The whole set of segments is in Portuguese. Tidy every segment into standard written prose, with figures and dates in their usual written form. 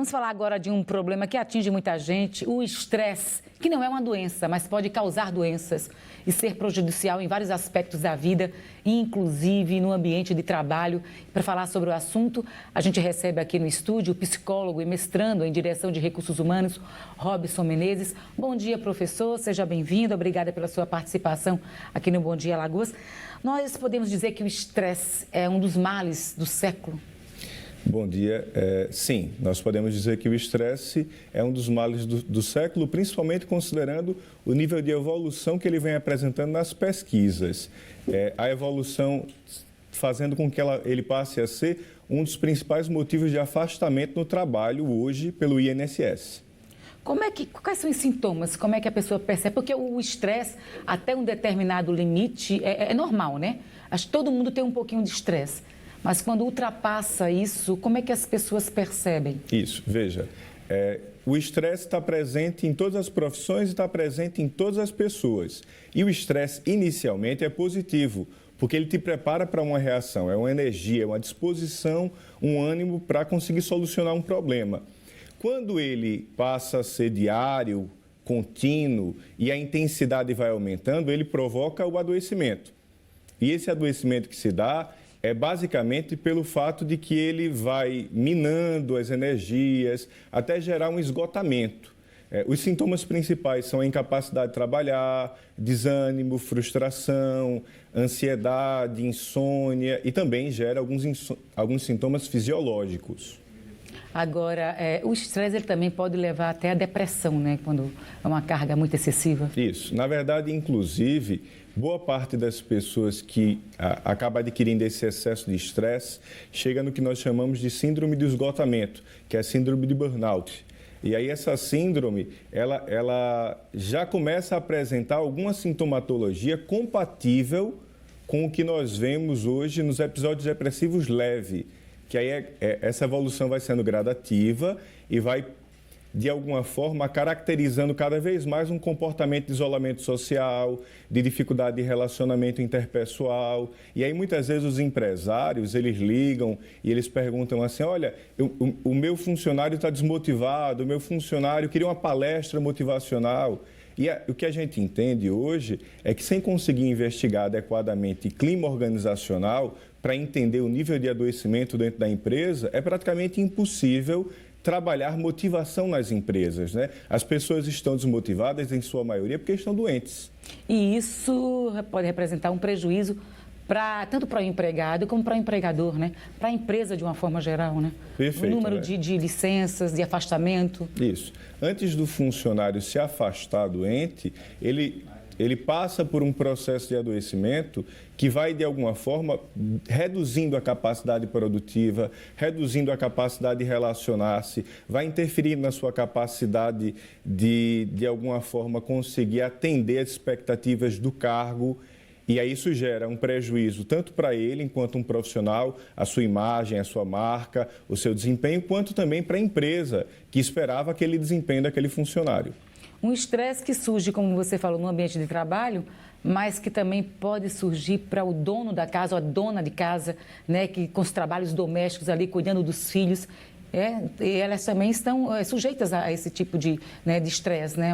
Vamos falar agora de um problema que atinge muita gente, o estresse, que não é uma doença, mas pode causar doenças e ser prejudicial em vários aspectos da vida, inclusive no ambiente de trabalho. Para falar sobre o assunto, a gente recebe aqui no estúdio o psicólogo e mestrando em direção de recursos humanos, Robson Menezes. Bom dia, professor, seja bem-vindo, obrigada pela sua participação aqui no Bom Dia Alagoas. Nós podemos dizer que o estresse é um dos males do século? Bom dia. Sim, nós podemos dizer que o estresse é um dos males do século, principalmente considerando o nível de evolução que ele vem apresentando nas pesquisas. A evolução fazendo com que ele passe a ser um dos principais motivos de afastamento no trabalho hoje pelo INSS. Quais são os sintomas? Como é que a pessoa percebe? Porque o estresse, até um determinado limite, é normal, né? Acho que todo mundo tem um pouquinho de estresse. Mas quando ultrapassa isso, como é que as pessoas percebem? Isso, veja, o estresse está presente em todas as profissões e está presente em todas as pessoas. E o estresse, inicialmente, é positivo, porque ele te prepara para uma reação, é uma energia, é uma disposição, um ânimo para conseguir solucionar um problema. Quando ele passa a ser diário, contínuo e a intensidade vai aumentando, ele provoca o adoecimento. E esse adoecimento que se dá é basicamente pelo fato de que ele vai minando as energias até gerar um esgotamento. Os sintomas principais são a incapacidade de trabalhar, desânimo, frustração, ansiedade, insônia e também gera alguns sintomas fisiológicos. Agora, o estresse ele também pode levar até a depressão, né? Quando é uma carga muito excessiva. Isso. Na verdade, inclusive, boa parte das pessoas que acaba adquirindo esse excesso de estresse chega no que nós chamamos de síndrome de esgotamento, que é a síndrome de burnout. E aí essa síndrome, ela já começa a apresentar alguma sintomatologia compatível com o que nós vemos hoje nos episódios depressivos leves. Que aí essa evolução vai sendo gradativa e vai, de alguma forma, caracterizando cada vez mais um comportamento de isolamento social, de dificuldade de relacionamento interpessoal. E aí, muitas vezes, os empresários, eles ligam e eles perguntam assim, olha, o meu funcionário está desmotivado, o meu funcionário queria uma palestra motivacional. E o que a gente entende hoje é que, sem conseguir investigar adequadamente clima organizacional para entender o nível de adoecimento dentro da empresa, é praticamente impossível trabalhar motivação nas empresas, né? As pessoas estão desmotivadas, em sua maioria, porque estão doentes. E isso pode representar um prejuízo tanto para o empregado como para o empregador, né? Para a empresa de uma forma geral, né? Perfeito. O número de licenças, de afastamento. Isso. Antes do funcionário se afastar doente, ele passa por um processo de adoecimento que vai, de alguma forma, reduzindo a capacidade produtiva, reduzindo a capacidade de relacionar-se, vai interferir na sua capacidade de alguma forma, conseguir atender as expectativas do cargo. E aí isso gera um prejuízo tanto para ele, enquanto um profissional, a sua imagem, a sua marca, o seu desempenho, quanto também para a empresa, que esperava aquele desempenho daquele funcionário. Um estresse que surge, como você falou, no ambiente de trabalho, mas que também pode surgir para o dono da casa ou a dona de casa, né, que com os trabalhos domésticos ali, cuidando dos filhos. E elas também estão sujeitas a esse tipo de estresse, né,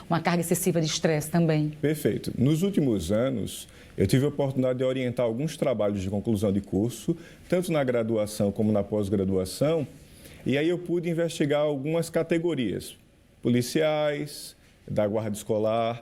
uma carga excessiva de estresse também. Perfeito. Nos últimos anos, eu tive a oportunidade de orientar alguns trabalhos de conclusão de curso, tanto na graduação como na pós-graduação, e aí eu pude investigar algumas categorias, policiais, da guarda escolar,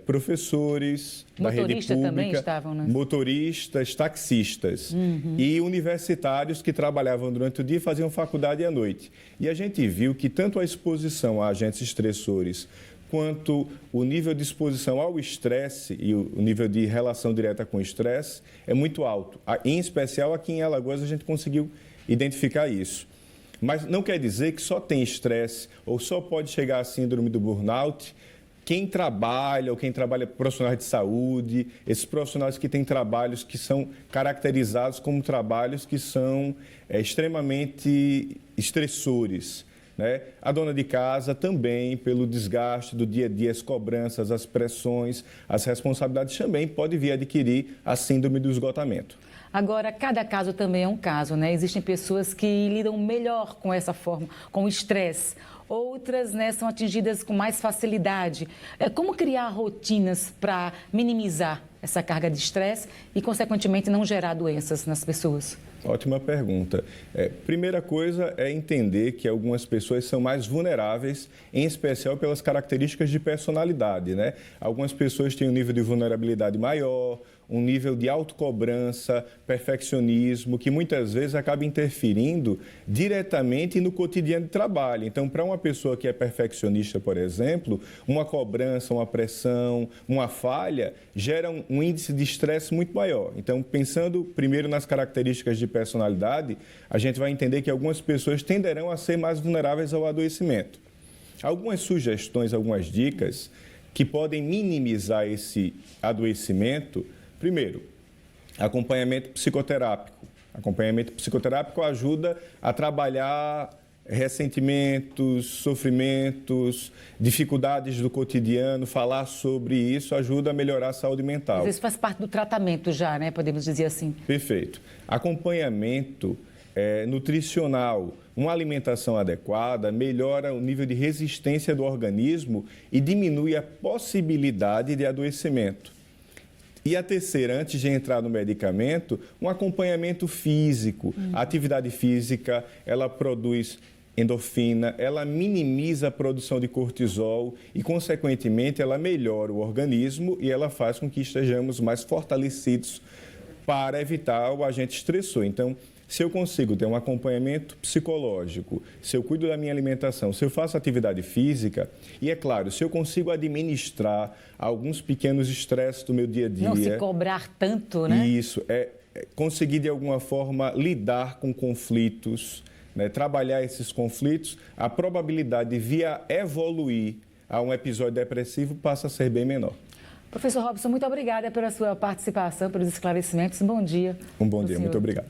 professores da rede pública, também estavam, né? Motoristas, taxistas e universitários que trabalhavam durante o dia e faziam faculdade à noite. E a gente viu que tanto a exposição a agentes estressores quanto o nível de exposição ao estresse e o nível de relação direta com o estresse é muito alto. Em especial aqui em Alagoas a gente conseguiu identificar isso. Mas não quer dizer que só tem estresse ou só pode chegar à síndrome do burnout quem trabalha ou quem trabalha profissionais de saúde, esses profissionais que têm trabalhos que são caracterizados como trabalhos que são extremamente estressores. né? A dona de casa também, pelo desgaste do dia a dia, as cobranças, as pressões, as responsabilidades, também pode vir a adquirir a síndrome do esgotamento. Agora, cada caso também é um caso, né? Existem pessoas que lidam melhor com essa forma, com o estresse. Outras, né, são atingidas com mais facilidade. Como criar rotinas para minimizar essa carga de estresse e, consequentemente, não gerar doenças nas pessoas? Ótima pergunta. Primeira coisa é entender que algumas pessoas são mais vulneráveis, em especial pelas características de personalidade, né? Algumas pessoas têm um nível de vulnerabilidade maior, um nível de autocobrança, perfeccionismo, que muitas vezes acaba interferindo diretamente no cotidiano de trabalho. Então, para uma pessoa que é perfeccionista, por exemplo, uma cobrança, uma pressão, uma falha, gera um índice de estresse muito maior. Então, pensando primeiro nas características de personalidade, a gente vai entender que algumas pessoas tenderão a ser mais vulneráveis ao adoecimento. Algumas sugestões, algumas dicas que podem minimizar esse adoecimento. Primeiro, acompanhamento psicoterápico. Acompanhamento psicoterápico ajuda a trabalhar ressentimentos, sofrimentos, dificuldades do cotidiano. Falar sobre isso ajuda a melhorar a saúde mental. Às vezes faz parte do tratamento já, né? Podemos dizer assim. Perfeito. Acompanhamento nutricional. Uma alimentação adequada melhora o nível de resistência do organismo e diminui a possibilidade de adoecimento. E a terceira, antes de entrar no medicamento, um acompanhamento físico. A atividade física, ela produz endorfina, ela minimiza a produção de cortisol e, consequentemente, ela melhora o organismo e ela faz com que estejamos mais fortalecidos para evitar o agente estressor. Então, se eu consigo ter um acompanhamento psicológico, se eu cuido da minha alimentação, se eu faço atividade física e, é claro, se eu consigo administrar alguns pequenos estresses do meu dia a dia... Não se cobrar tanto, né? Isso, conseguir de alguma forma lidar com conflitos, né? Trabalhar esses conflitos, a probabilidade de vir a evoluir a um episódio depressivo passa a ser bem menor. Professor Robson, muito obrigada pela sua participação, pelos esclarecimentos. Bom dia. Um bom dia, muito obrigado.